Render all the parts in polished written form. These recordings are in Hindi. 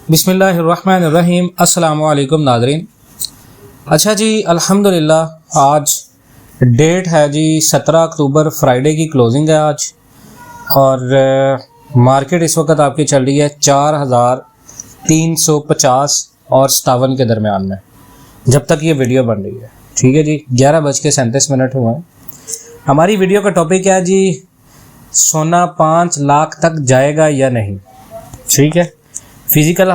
बिस्मिल्लाहिर्रहमानिर्रहीम। अस्सलामु अलैकुम नाज़रीन। अच्छा जी, अल्हम्दुलिल्लाह आज डेट है जी 17 अक्टूबर, फ्राइडे की क्लोजिंग है आज। और मार्केट इस वक्त आपकी चल रही है 4350 और 57 के दरमियान में जब तक ये वीडियो बन रही है। ठीक है जी, 11:37 हुए हैं। हमारी वीडियो का टॉपिक है जी, सोना 5 लाख तक जाएगा या नहीं। ठीक है, फिज़िकल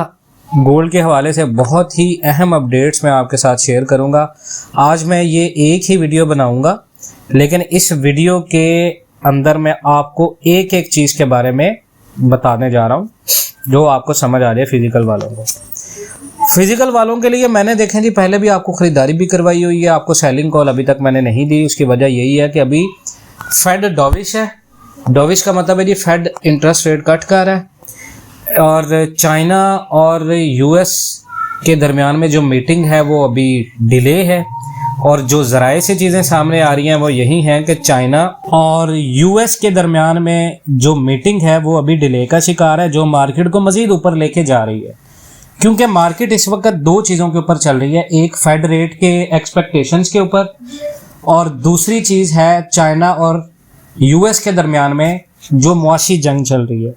गोल्ड के हवाले से बहुत ही अहम अपडेट्स मैं आपके साथ शेयर करूंगा। आज मैं ये एक ही वीडियो बनाऊंगा, लेकिन इस वीडियो के अंदर मैं आपको एक एक चीज़ के बारे में बताने जा रहा हूं जो आपको समझ आ जाए। फिज़िकल वालों के लिए मैंने देखें जी, पहले भी आपको ख़रीदारी भी करवाई हुई है, आपको सेलिंग कॉल अभी तक मैंने नहीं दी। उसकी वजह यही है कि अभी फेड डॉविश है। डॉविश का मतलब है जी फेड इंटरेस्ट रेट कट कर रहा है, और चाइना और यूएस के दरमियान में जो मीटिंग है वो अभी डिले है। और जो ज़राए से चीज़ें सामने आ रही हैं वो यही हैं कि चाइना और यूएस के दरमियान में जो मीटिंग है वो अभी डिले का शिकार है, जो मार्केट को मज़ीद ऊपर लेके जा रही है। क्योंकि मार्केट इस वक्त दो चीज़ों के ऊपर चल रही है, एक फेड रेट के एक्सपेक्टेशंस के ऊपर, और दूसरी चीज़ है चाइना और यूएस के दरमियान में जो मुआशी जंग चल रही है।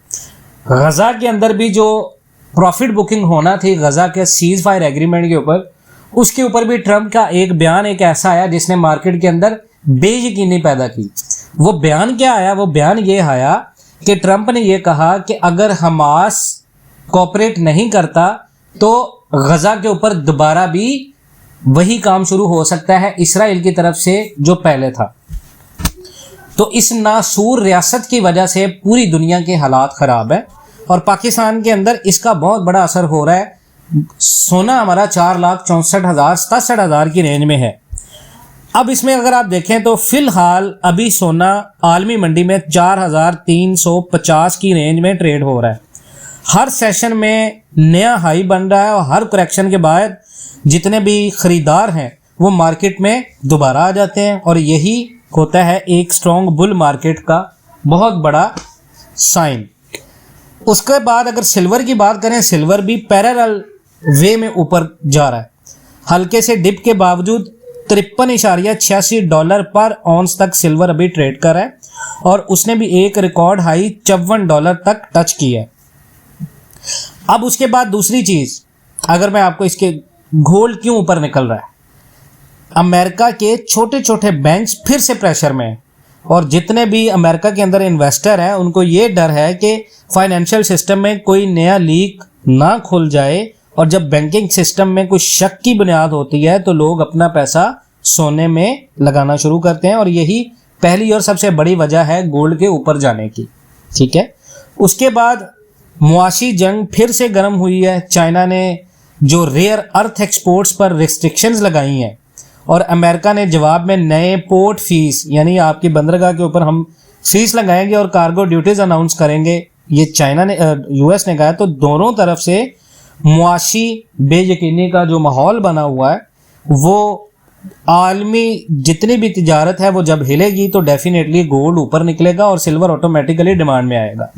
गज़ा के अंदर भी जो प्रॉफिट बुकिंग होना थी गज़ा के सीज़ फायर एग्रीमेंट के ऊपर, उसके ऊपर भी ट्रंप का एक बयान एक ऐसा आया जिसने मार्केट के अंदर बेयकीनी पैदा की। वो बयान क्या आया? वो बयान ये आया कि ट्रंप ने ये कहा कि अगर हमास कोऑपरेट नहीं करता तो गज़ा के ऊपर दोबारा भी वही काम शुरू हो सकता है इसराइल की तरफ से जो पहले था। तो इस नासूर रियासत की वजह से पूरी दुनिया के हालात ख़राब है और पाकिस्तान के अंदर इसका बहुत बड़ा असर हो रहा है। सोना हमारा 4,64,000 की रेंज में है। अब इसमें अगर आप देखें तो फ़िलहाल अभी सोना आलमी मंडी में 4,350 की रेंज में ट्रेड हो रहा है। हर सेशन में नया हाई बन रहा है और हर करेक्शन के बाद जितने भी ख़रीदार हैं वो मार्केट में दोबारा आ जाते हैं, और यही होता है एक स्ट्रॉन्ग बुल मार्केट का बहुत बड़ा साइन। उसके बाद अगर सिल्वर की बात करें, सिल्वर भी पैरेलल वे में ऊपर जा रहा है। हल्के से डिप के बावजूद $53.86 पर ऑन्स तक सिल्वर अभी ट्रेड कर रहा है, और उसने भी एक रिकॉर्ड हाई $54 तक टच किया है। अब उसके बाद दूसरी चीज़, अगर मैं आपको इसके गोल्ड क्यों ऊपर निकल रहा है, अमेरिका के छोटे छोटे बैंक्स फिर से प्रेशर में हैं, और जितने भी अमेरिका के अंदर इन्वेस्टर हैं उनको ये डर है कि फाइनेंशियल सिस्टम में कोई नया लीक ना खुल जाए, और जब बैंकिंग सिस्टम में कुछ शक की बुनियाद होती है तो लोग अपना पैसा सोने में लगाना शुरू करते हैं, और यही पहली और सबसे बड़ी वजह है गोल्ड के ऊपर जाने की। ठीक है, उसके बाद मुआशी जंग फिर से गर्म हुई है। चाइना ने जो रेयर अर्थ एक्सपोर्ट्स पर रिस्ट्रिक्शंस लगाई हैं, और अमेरिका ने जवाब में नए पोर्ट फीस, यानी आपकी बंदरगाह के ऊपर हम फीस लगाएंगे और कार्गो ड्यूटीज अनाउंस करेंगे, ये चाइना ने यूएस ने कहा। तो दोनों तरफ से मुआशी बेयकीनी का जो माहौल बना हुआ है, वो आलमी जितनी भी तिजारत है वो जब हिलेगी तो डेफिनेटली गोल्ड ऊपर निकलेगा और सिल्वर ऑटोमेटिकली डिमांड में आएगा।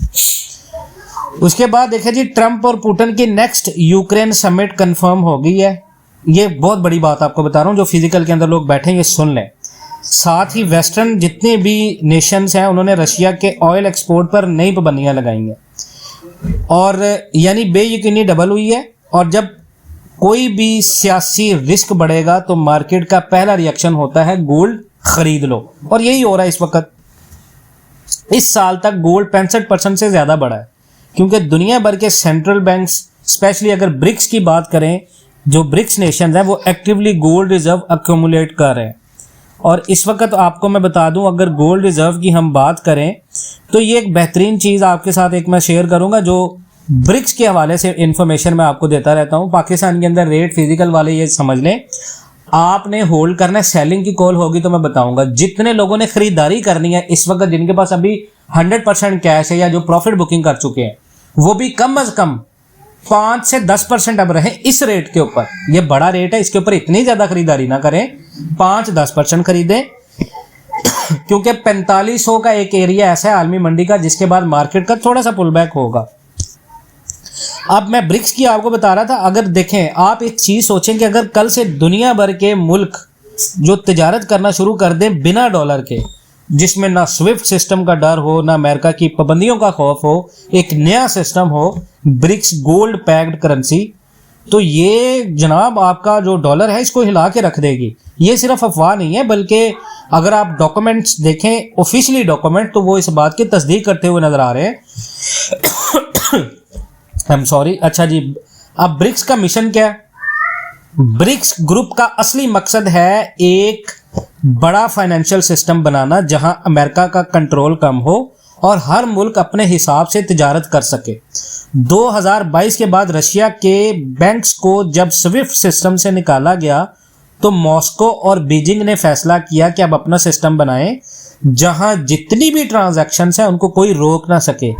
उसके बाद देखिए जी, ट्रंप और पुतिन की नेक्स्ट यूक्रेन समिट कंफर्म हो गई है। ये बहुत बड़ी बात आपको बता रहा हूँ, जो फिजिकल के अंदर लोग बैठे ये सुन लें। साथ ही वेस्टर्न जितने भी नेशंस हैं उन्होंने रशिया के ऑयल एक्सपोर्ट पर नई पाबंदियां लगाई हैं, और यानी बेयकीनी डबल हुई है। और जब कोई भी सियासी रिस्क बढ़ेगा तो मार्केट का पहला रिएक्शन होता है गोल्ड खरीद लो, और यही हो रहा है इस वक्त। इस साल तक गोल्ड 65% से ज़्यादा बढ़ा है, क्योंकि दुनिया भर के सेंट्रल बैंक्स, स्पेशली अगर ब्रिक्स की बात करें, जो ब्रिक्स नेशन हैं वो एक्टिवली गोल्ड रिजर्व अक्यूमुलेट कर रहे हैं। और इस वक्त आपको मैं बता दूं, अगर गोल्ड रिजर्व की हम बात करें तो ये एक बेहतरीन चीज़ आपके साथ एक मैं शेयर करूंगा, जो ब्रिक्स के हवाले से इंफॉर्मेशन मैं आपको देता रहता हूं। पाकिस्तान के अंदर रेट फिजिकल वाले ये समझ लें, आपने होल्ड करना है, सेलिंग की कॉल होगी तो मैं बताऊंगा। जितने लोगों ने खरीदारी करनी है इस वक्त, जिनके पास अभी 100% कैश है या जो प्रॉफिट बुकिंग कर चुके हैं, वो भी कम अज कम 5 से 10% अब रहे इस रेट के ऊपर। ये बड़ा रेट है, इसके ऊपर इतनी ज़्यादा खरीदारी ना करें, 5-10% खरीदें, क्योंकि 4500 का एक एरिया ऐसा है आलमी मंडी का जिसके बाद मार्केट का थोड़ा सा पुल बैक होगा। अब मैं ब्रिक्स की आपको बता रहा था, अगर देखें आप एक चीज़ सोचें कि अगर कल से दुनिया भर के मुल्क जो तिजारत करना शुरू कर दें बिना डॉलर के, जिसमें ना स्विफ्ट सिस्टम का डर हो, ना अमेरिका की पाबंदियों का खौफ हो, एक नया सिस्टम हो, ब्रिक्स गोल्ड पैक्ड करेंसी, तो ये जनाब आपका जो डॉलर है इसको हिला के रख देगी। ये सिर्फ अफवाह नहीं है, बल्कि अगर आप डॉक्यूमेंट्स देखें, ऑफिशियली डॉक्यूमेंट, तो वो इस बात की तस्दीक करते हुए नजर आ रहे हैं। I am sorry. अच्छा जी, अब ब्रिक्स का मिशन क्या है? ब्रिक्स ग्रुप का असली मकसद है एक बड़ा फाइनेंशियल सिस्टम बनाना जहां अमेरिका का कंट्रोल कम हो और हर मुल्क अपने हिसाब से तिजारत कर सके। 2022 के बाद रशिया के बैंक्स को जब स्विफ्ट सिस्टम से निकाला गया तो मॉस्को और बीजिंग ने फैसला किया कि अब अपना सिस्टम बनाएं जहां जितनी भी ट्रांजैक्शंस हैं उनको कोई रोक ना सके।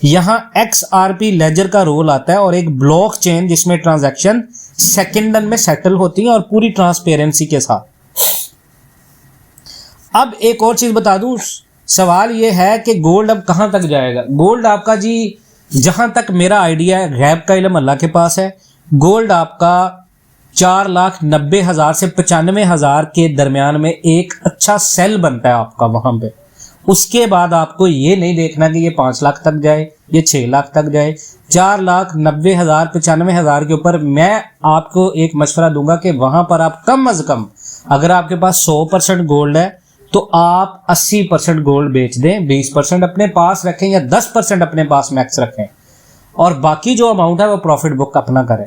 यहां XRP लेजर का रोल आता है और एक ब्लॉक चेन जिसमें ट्रांजैक्शन सेकेंडन में सेटल होती हैं और पूरी ट्रांसपेरेंसी के साथ। अब एक और चीज बता दूं, सवाल ये है कि गोल्ड अब कहां तक जाएगा। गोल्ड आपका जी, जहां तक मेरा आइडिया है, गैब का इल्म अल्लाह के पास है, गोल्ड आपका 4,90,000 से 95,000 के दरमियान में एक अच्छा सेल बनता है आपका वहां पे। उसके बाद आपको ये नहीं देखना कि ये 5 लाख तक जाए, ये 6 लाख तक जाए। 4,90,000 95,000 के ऊपर मैं आपको एक मशवरा दूंगा कि वहां पर आप कम अज कम, अगर आपके पास 100% गोल्ड है तो आप 80% गोल्ड बेच दें, 20% अपने पास रखें या 10% अपने पास मैक्स रखें, और बाकी जो अमाउंट है वो प्रॉफिट बुक अपना करें।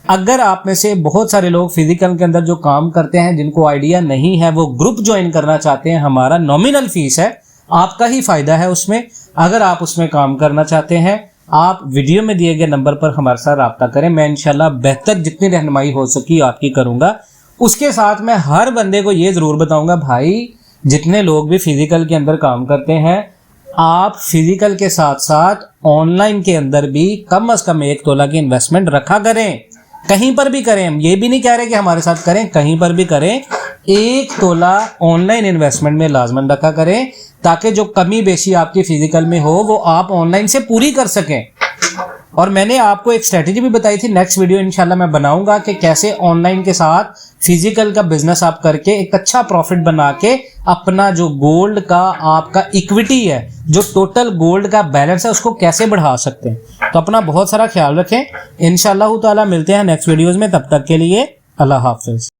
अगर आप में से बहुत सारे लोग फिजिकल के अंदर जो काम करते हैं, जिनको आइडिया नहीं है, वो ग्रुप ज्वाइन करना चाहते हैं, हमारा नॉमिनल फीस है, आपका ही फायदा है उसमें। अगर आप उसमें काम करना चाहते हैं, आप वीडियो में दिए गए नंबर पर हमारे साथ रब्ता करें। मैं इंशाल्लाह बेहतर जितनी रहनुमाई हो सकी आपकी करूंगा। उसके साथ मैं हर बंदे को ये जरूर बताऊंगा, भाई जितने लोग भी फिजिकल के अंदर काम करते हैं, आप फिजिकल के साथ साथ ऑनलाइन के अंदर भी कम से कम 1 तोला की इन्वेस्टमेंट रखा करें। कहीं पर भी करें, हम ये भी नहीं कह रहे कि हमारे साथ करें, कहीं पर भी करें, 1 तोला ऑनलाइन इन्वेस्टमेंट में लाजमन रखा करें, ताकि जो कमी बेशी आपकी फिजिकल में हो वो आप ऑनलाइन से पूरी कर सकें। और मैंने आपको एक स्ट्रेटेजी भी बताई थी, नेक्स्ट वीडियो इंशाल्लाह मैं बनाऊंगा कि कैसे ऑनलाइन के साथ फिजिकल का बिजनेस आप करके एक अच्छा प्रॉफिट बना के अपना जो गोल्ड का आपका इक्विटी है, जो टोटल गोल्ड का बैलेंस है, उसको कैसे बढ़ा सकते हैं। तो अपना बहुत सारा ख्याल रखें। इंशाल्लाह ताला मिलते हैं नेक्स्ट वीडियोज में, तब तक के लिए अल्लाह हाफिज।